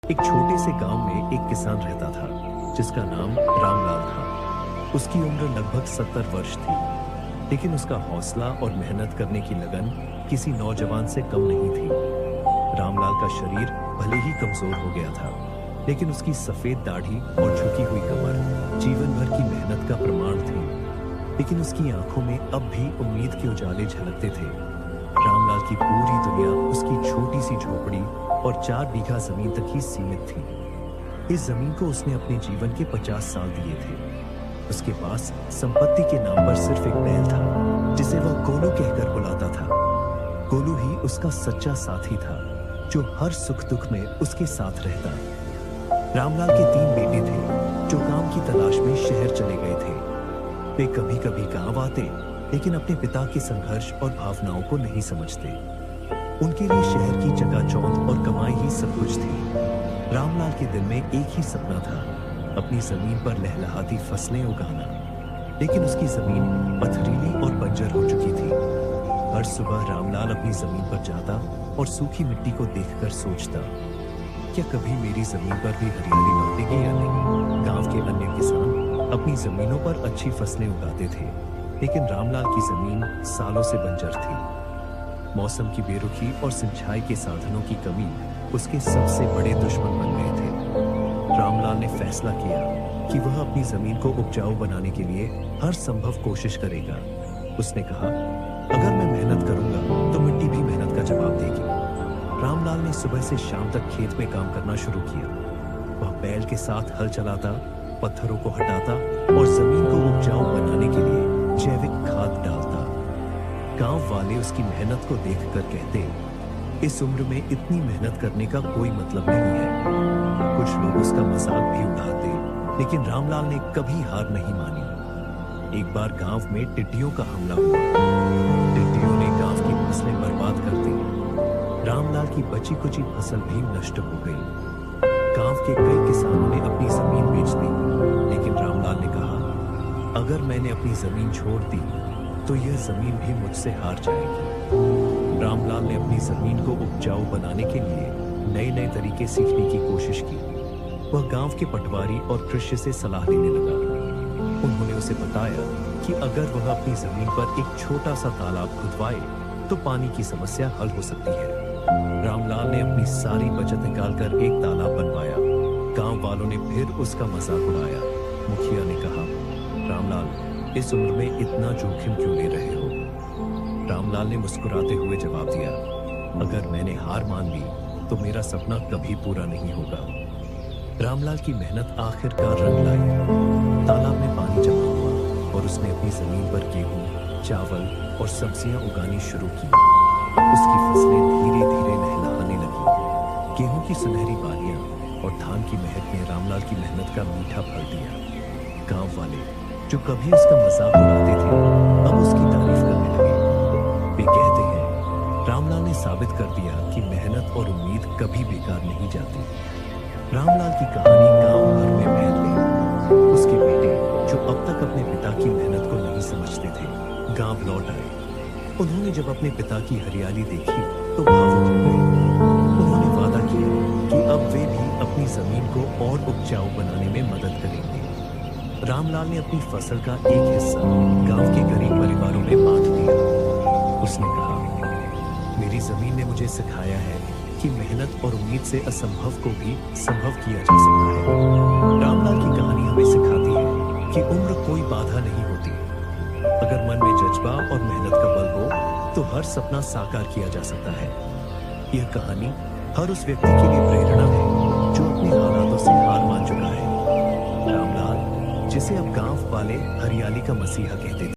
एक छोटे से गांव में एक किसान रहता था जिसका नाम रामलाल था। उसकी उम्र लगभग 70 वर्ष थी, लेकिन उसका हौसला और मेहनत करने की लगन किसी नौजवान से कम नहीं थी। रामलाल का शरीर भले ही कमजोर हो गया था, लेकिन उसकी सफेद दाढ़ी और झुकी हुई कमर जीवन भर की मेहनत का प्रमाण थी। लेकिन उसकी आंखों में अब भी उम्मीद के उजाले झलकते थे। रामलाल की पूरी दुनिया उसकी छोटी सी झोपड़ी और 4 बीघा जमीन तक ही सीमित थी। इस जमीन को उसने अपने जीवन के 50 साल दिए थे। उसके पास संपत्ति के नाम पर सिर्फ एक बैल था, जिसे वह गोलू कहकर बुलाता था। गोलू ही उसका सच्चा साथी था, जो हर सुख दुख में उसके साथ रहता। रामलाल के 3 बेटे थे, जो काम की तलाश में शहर चले गए थे। वे कभी कभी गांव आते, लेकिन अपने पिता के संघर्ष और भावनाओं को नहीं समझते। उनके लिए शहर की चकाचौंध और कमाई ही सब कुछ थी। रामलाल के दिल में एक ही सपना था, अपनी जमीन पर लहलहाती फसलें उगाना। लेकिन उसकी जमीन पथरीली और बंजर हो चुकी थी। हर सुबह रामलाल अपनी जमीन पर जाता और सूखी मिट्टी को देखकर सोचता, क्या कभी मेरी जमीन पर भी हरियाली लौटेगी या नहीं। गांव के अन्य किसान अपनी जमीनों पर अच्छी फसलें उगाते थे, लेकिन रामलाल की जमीन सालों से बंजर थी। मौसम की बेरुखी और सिंचाई के साधनों की कमी उसके सबसे बड़े दुश्मन बन गए थे। रामलाल ने फैसला किया कि वह अपनी जमीन को उपजाऊ बनाने के लिए हर संभव कोशिश करेगा। उसने कहा, अगर मैं मेहनत करूंगा तो मिट्टी भी मेहनत का जवाब देगी। रामलाल ने सुबह से शाम तक खेत में काम करना शुरू किया। वह बैल के साथ हल चलाता, पत्थरों को हटाता और जमीन को उपजाऊ बनाने के लिए जैविक खाद डालता। गांव वाले उसकी मेहनत को देखकर कहते, इस उम्र में इतनी मेहनत करने का कोई मतलब नहीं है। कुछ लोग उसका मजाक भी उड़ाते, लेकिन रामलाल ने कभी हार नहीं मानी। एक बार गांव में टिड्डियों का हमला हुआ। टिड्डियों ने गांव की फसलें बर्बाद कर दी। रामलाल की बची कुची फसल भी नष्ट हो गई। गांव के कई किसानों ने अपनी जमीन बेच दी, लेकिन रामलाल ने कहा, अगर मैंने अपनी जमीन छोड़ दी तो यह जमीन भी मुझसे हार जाएगी। रामलाल ने अपनी जमीन को उपजाऊ बनाने के लिए नए नए तरीके सीखने की कोशिश की। वह गांव के पटवारी और कृषि से सलाह लेने लगा। उन्होंने उसे बताया कि अगर वह अपनी जमीन पर एक छोटा सा तालाब खुदवाए तो पानी की समस्या हल हो सकती है। रामलाल ने अपनी सारी बचत निकालकर एक तालाब बनवाया। गांव वालों ने फिर उसका मजाक उड़ाया। मुखिया ने कहा, रामलाल, इस उम्र में इतना जोखिम क्यों ले रहे हो। रामलाल ने मुस्कुराते हुए जवाब दिया, अगर मैंने हार मान ली तो मेरा सपना कभी पूरा नहीं होगा। रामलाल की मेहनत आखिरकार रंग लाई। तालाब में पानी जमा हुआ और उसने अपनी जमीन पर गेहूं, चावल और सब्जियां उगानी शुरू की। उसकी फसलें धीरे धीरे लहलहाने लगी। गेहूं की सुनहरी बालियां और धान की महक ने रामलाल की मेहनत का मीठा फल दिया। गांव वाले, जो कभी उसका मजाक उड़ाते थे, अब उसकी तारीफ करने लगे। वे कहते हैं, रामलाल ने साबित कर दिया कि मेहनत और उम्मीद कभी बेकार नहीं जाती। रामलाल की कहानी गांव भर में फैल गई। उसके बेटे, जो अब तक अपने पिता की मेहनत को नहीं समझते थे, गांव लौट आए। उन्होंने जब अपने पिता की हरियाली देखी तो भावुक हो गए। उन्होंने वादा किया कि अब वे भी अपनी जमीन को और उपजाऊ बनाने में मदद करेंगे। रामलाल ने अपनी फसल का एक हिस्सा गांव के गरीब परिवारों में बांट दिया। उसने कहा, मेरी जमीन ने मुझे सिखाया है कि मेहनत और उम्मीद से असंभव को भी संभव किया जा सकता है। रामलाल की कहानी हमें सिखाती है कि उम्र कोई बाधा नहीं होती। अगर मन में जज्बा और मेहनत का बल हो तो हर सपना साकार किया जा सकता है। यह कहानी हर उस व्यक्ति के लिए प्रेरणा है जो अपने हालातों से हार मान चुका है। रामलाल, जिसे अब गांव वाले हरियाली का मसीहा कहते